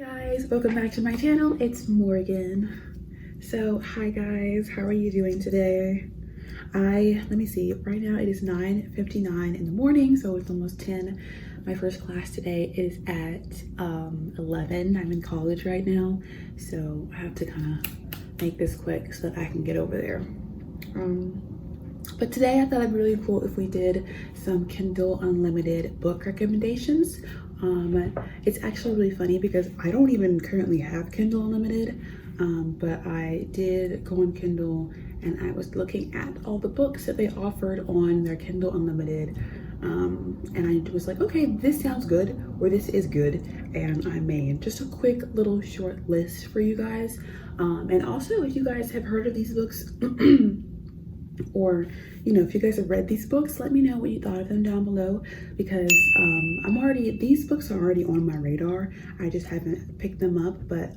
Guys, welcome back to my channel. It's Morgan. So hi guys, how are you doing today? Let me see, right now it is 9:59 in the morning, so it's almost 10. My first class today is at 11. I'm in college right now, so I have to kind of make this quick so that I can get over there. But today I thought it'd be really cool if we did some Kindle Unlimited book recommendations. It's actually really funny because I don't even currently have Kindle Unlimited, but I did go on Kindle and I was looking at all the books that they offered on their Kindle Unlimited, and I was like, okay, this sounds good, or this is good, and I made just a quick little short list for you guys. And also, if you guys have heard of these books, or if you guys have read these books, let me know what you thought of them down below, because these books are already on my radar. I just haven't picked them up, but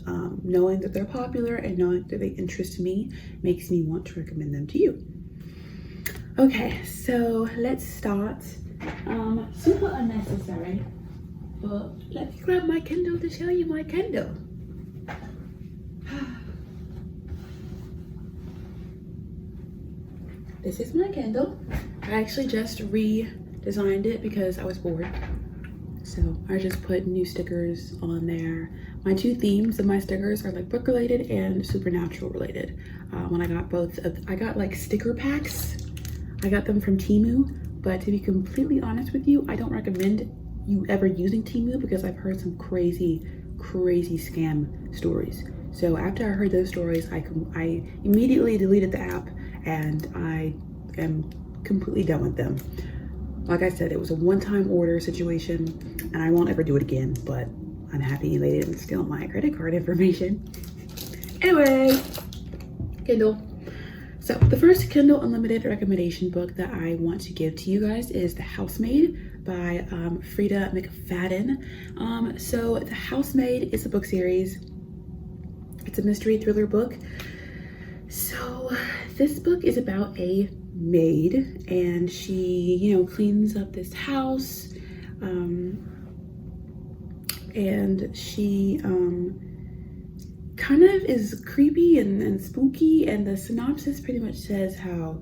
knowing that they're popular and knowing that they interest me makes me want to recommend them to you. Okay, so let's start. Super unnecessary, but let me grab my Kindle to show you my Kindle. This is my Kindle. I actually just redesigned it because I was bored. So I just put new stickers on there. My two themes of my stickers are like book related and supernatural related. When I got I got like sticker packs. I got them from Temu, but to be completely honest with you, I don't recommend you ever using Temu because I've heard some crazy scam stories. So after I heard those stories, I immediately deleted the app and I am completely done with them. Like I said, it was a one-time order situation and I won't ever do it again, but I'm happy they didn't steal my credit card information. Anyway, Kindle. So the first Kindle Unlimited recommendation book that I want to give to you guys is The Housemaid by Frida McFadden. So The Housemaid is a book series. It's a mystery thriller book. So this book is about a maid, and she, cleans up this house, and she kind of is creepy and spooky, and the synopsis pretty much says how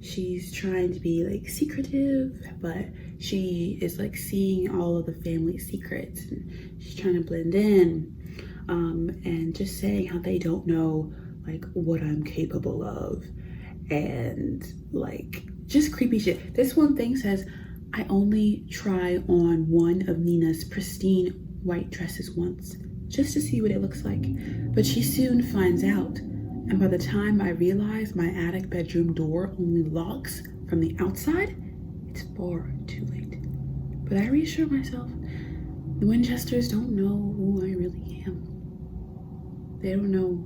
she's trying to be like secretive, but she is like seeing all of the family secrets, and she's trying to blend in, and just saying how they don't know like what I'm capable of, and like just creepy shit. This one thing says, I only try on one of Nina's pristine white dresses once, just to see what it looks like. But she soon finds out, and by the time I realize my attic bedroom door only locks from the outside, it's far too late. But I reassure myself, the Winchesters don't know who I really am. They don't know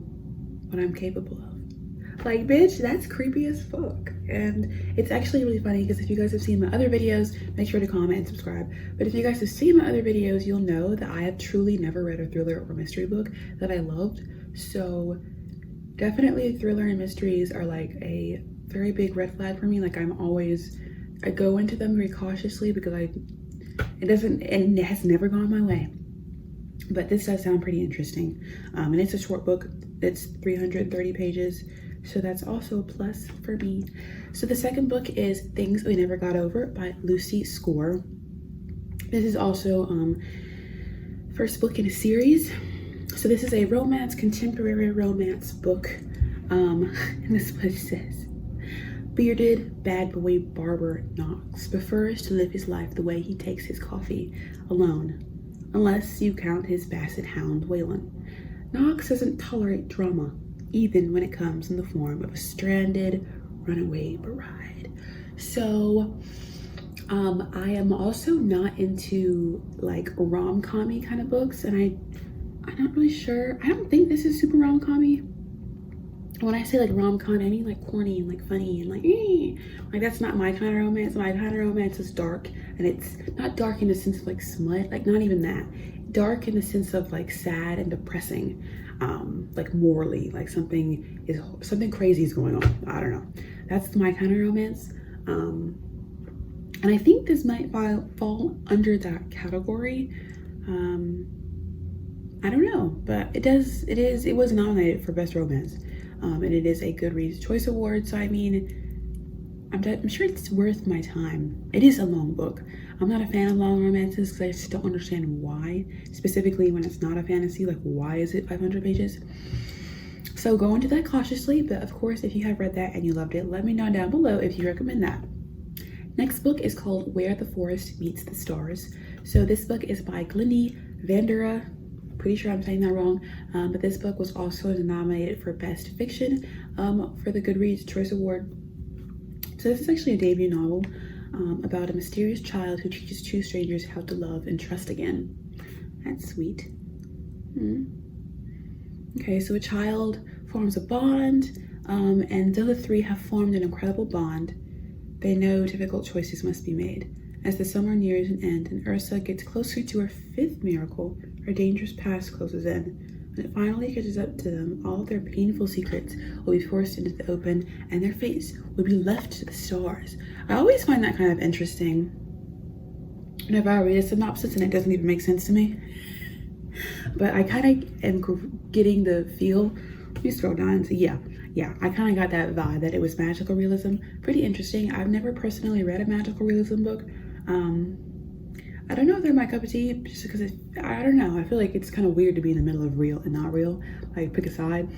what I'm capable of. Like, bitch, that's creepy as fuck. And it's actually really funny because if you guys have seen my other videos, make sure to comment and subscribe. But if you guys have seen my other videos, you'll know that I have truly never read a thriller or mystery book that I loved. So definitely thriller and mysteries are like a very big red flag for me. Like I go into them very cautiously because it has never gone my way. But this does sound pretty interesting. And it's a short book. It's 330 pages. So that's also a plus for me. So the second book is Things We Never Got Over by Lucy Score. This is also first book in a series. So this is a contemporary romance book. And this is what it says. Bearded bad boy barber Knox prefers to live his life the way he takes his coffee, alone, unless you count his basset hound Waylon. Knox doesn't tolerate drama, even when it comes in the form of a stranded runaway bride. So I am also not into like rom-com-y kind of books, and I'm not really sure. I don't think this is super rom-com-y. When I say like rom-com, I mean like corny and like funny and like like that's not my kind of romance. My kind of romance is dark, and it's not dark in the sense of like smut, like not even that. Dark in the sense of like sad and depressing, like morally, like something crazy is going on. I don't know. That's my kind of romance. And I think this might fall under that category. I don't know, but it was nominated for Best Romance. And it is a Goodreads Choice Award, so I mean, I'm sure it's worth my time. It is a long book. I'm not a fan of long romances because I just don't understand why, specifically when it's not a fantasy. Like, why is it 500 pages? So go into that cautiously, but of course, if you have read that and you loved it, let me know down below if you recommend that. Next book is called Where the Forest Meets the Stars. So this book is by Glendy Vandera. Pretty sure I'm saying that wrong, but this book was also nominated for Best Fiction for the Goodreads Choice Award. So this is actually a debut novel about a mysterious child who teaches two strangers how to love and trust again. That's sweet. Okay, so a child forms a bond, and though the three have formed an incredible bond, they know difficult choices must be made. As the summer nears an end and Ursa gets closer to her fifth miracle, her dangerous past closes in. When it finally catches up to them, all their painful secrets will be forced into the open, and their fates will be left to the stars. I always find that kind of interesting whenever I read a synopsis and it doesn't even make sense to me. But I kind of am getting the feel. Let me scroll down and see. Yeah, I kind of got that vibe that it was magical realism. Pretty interesting. I've never personally read a magical realism book. I don't know if they're my cup of tea, just because I don't know. I feel like it's kind of weird to be in the middle of real and not real. Like, pick a side.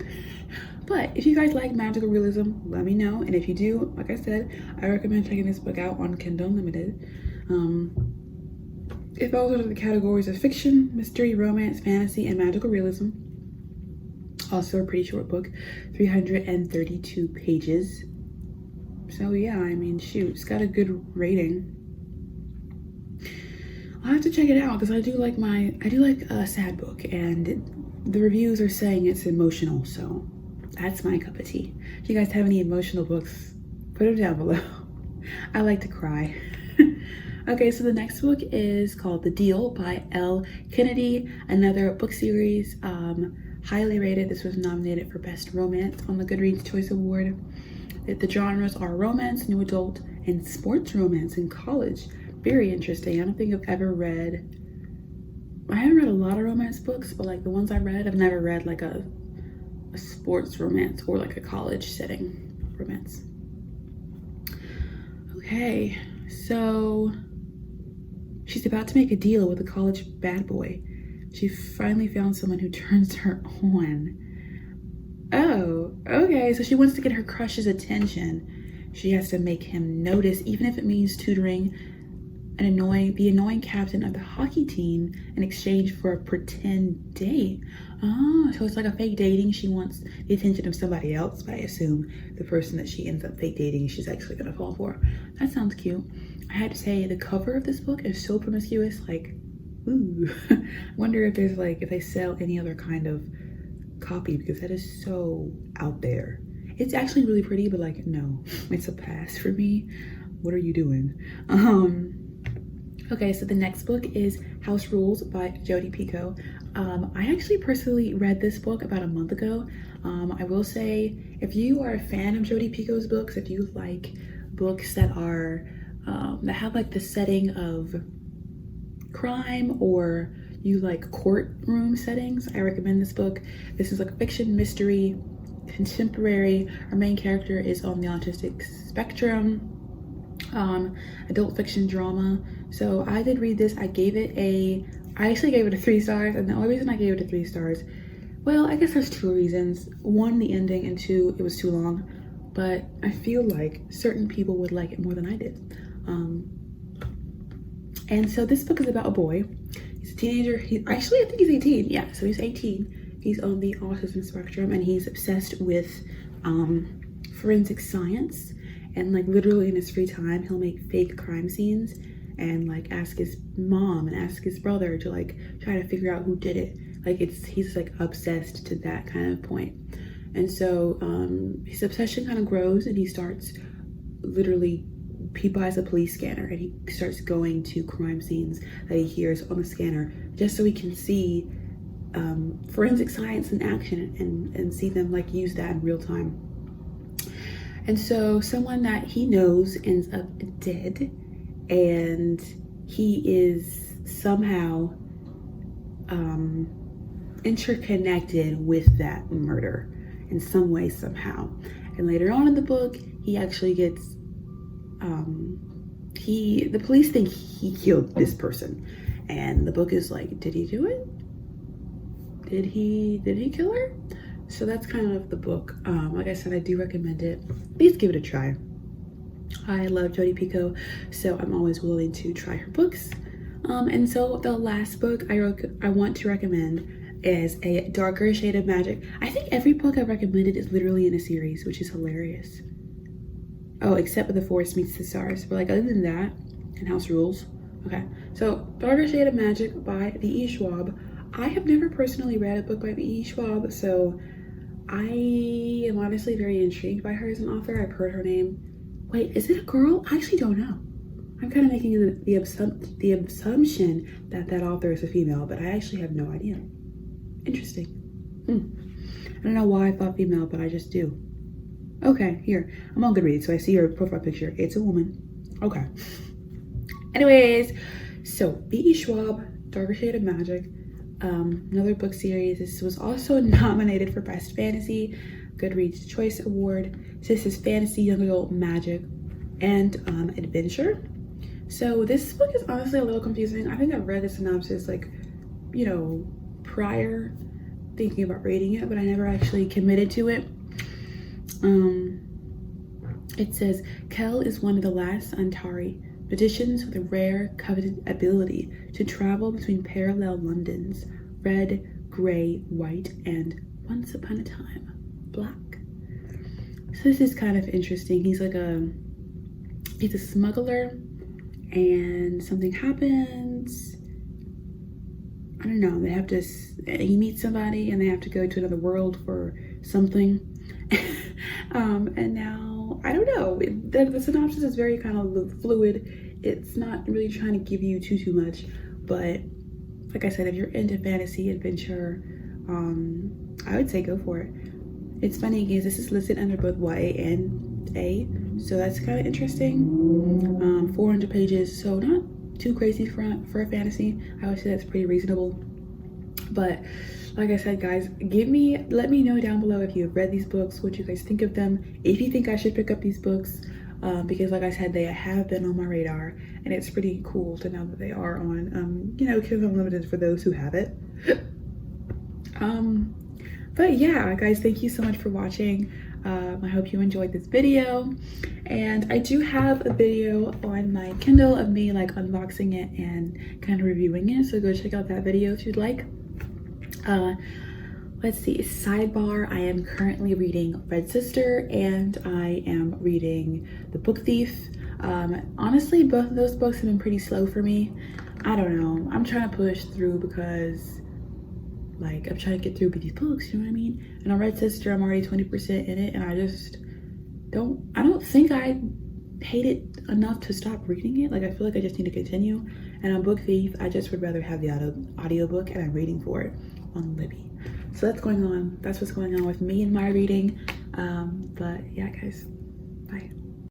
But if you guys like magical realism, let me know. And if you do, like I said, I recommend checking this book out on Kindle Unlimited. It falls under the categories of fiction, mystery, romance, fantasy, and magical realism. Also a pretty short book, 332 pages. So yeah, I mean, shoot, it's got a good rating. I'll have to check it out because I do like a sad book, and the reviews are saying it's emotional, so that's my cup of tea. If you guys have any emotional books, put them down below. I like to cry. Okay, so the next book is called The Deal by L. Kennedy, another book series, highly rated. This was nominated for Best Romance on the Goodreads Choice Award. The genres are romance, new adult, and sports romance in college. Very interesting. I don't think I've ever read, I haven't read a lot of romance books, but like the ones I read, I've never read like a sports romance or like a college setting romance. Okay, so she's about to make a deal with a college bad boy. She finally found someone who turns her on. Oh, okay, so she wants to get her crush's attention. She has to make him notice, even if it means tutoring the annoying captain of the hockey team in exchange for a pretend date. Oh, so it's like a fake dating. She wants the attention of somebody else, but I assume the person that she ends up fake dating, she's actually gonna fall for. That sounds cute. I had to say, the cover of this book is so promiscuous, like, ooh. I wonder if there's like, if they sell any other kind of copy, because that is so out there. It's actually really pretty, but like, no, it's a pass for me. What are you doing? Okay, so the next book is House Rules by Jodi Picoult. I actually personally read this book about a month ago. I will say, if you are a fan of Jodi Picoult's books, if you like books that are that have like the setting of crime, or you like courtroom settings, I recommend this book. This is like fiction, mystery, contemporary. Our main character is on the autistic spectrum. Adult fiction drama. So I did read this. I actually gave it a 3 stars, and the only reason I gave it a 3 stars, well, I guess there's 2 reasons. 1, the ending, and 2, it was too long. But I feel like certain people would like it more than I did. And so this book is about a boy. He's a teenager. I think he's 18. Yeah, so he's 18. He's on the autism spectrum, and he's obsessed with forensic science. And like literally in his free time, he'll make fake crime scenes and like ask his mom and ask his brother to like try to figure out who did it. Like he's like obsessed to that kind of point. And so his obsession kind of grows, and he starts he buys a police scanner, and he starts going to crime scenes that he hears on the scanner just so he can see forensic science in action and see them like use that in real time. And so someone that he knows ends up dead, and he is somehow interconnected with that murder in some way, somehow. And later on in the book, he actually gets, the police think he killed this person. And the book is like, did he do it? Did he kill her? So that's kind of the book. Like I said, I do recommend it. Please give it a try. I love Jodi Picoult, so I'm always willing to try her books. And so the last book I want to recommend is A Darker Shade of Magic. I think every book I've recommended is literally in a series, which is hilarious. Oh, except for The Forest Meets the Stars. But like other than that, and House Rules. Okay, so Darker Shade of Magic by V.E. Schwab. I have never personally read a book by V.E. Schwab, so I am honestly very intrigued by her as an author. I've heard her name. Wait, is it a girl? I actually don't know. I'm kind of making the assumption that that author is a female, but I actually have no idea. Interesting. I don't know why I thought female, but I just do. Okay, here. I'm on Goodreads, so I see her profile picture. It's a woman. Okay. Anyways, so V.E. Schwab, Darker Shade of Magic. Another book series. This was also nominated for Best Fantasy, Goodreads Choice Award. This is fantasy, young adult, magic, and adventure. So this book is honestly a little confusing. I think I've read the synopsis like, you know, prior, thinking about reading it, but I never actually committed to it. It says, Kel is one of the last Antari magicians with a rare, coveted ability to travel between parallel Londons, red, gray, white, and once upon a time, black. So this is kind of interesting. He's a smuggler, and something happens. I don't know, he meets somebody and they have to go to another world for something. And now, I don't know, the synopsis is very kind of fluid. It's not really trying to give you too much, but like I said, if you're into fantasy adventure, I would say go for it. It's funny because this is listed under both YA and A, so that's kind of interesting. 400 pages, so not too crazy for a fantasy. I would say that's pretty reasonable. But like I said, guys, let me know down below if you have read these books, what you guys think of them, if you think I should pick up these books, because like I said, they have been on my radar, and it's pretty cool to know that they are on, Kindle Unlimited for those who have it. But yeah, guys, thank you so much for watching. I hope you enjoyed this video, and I do have a video on my Kindle of me like unboxing it and kind of reviewing it, so go check out that video if you'd like. Let's see, sidebar, I am currently reading Red Sister and I am reading The Book Thief. Honestly, both of those books have been pretty slow for me. I don't know, I'm trying to push through because like I'm trying to get through with these books, you know what I mean? And on Red Sister, I'm already 20% in it, and I just don't think I hate it enough to stop reading it. Like I feel like I just need to continue. And on Book Thief, I just would rather have the audiobook, and I'm reading for it on Libby. So that's what's going on with me and my reading. But yeah, guys, bye.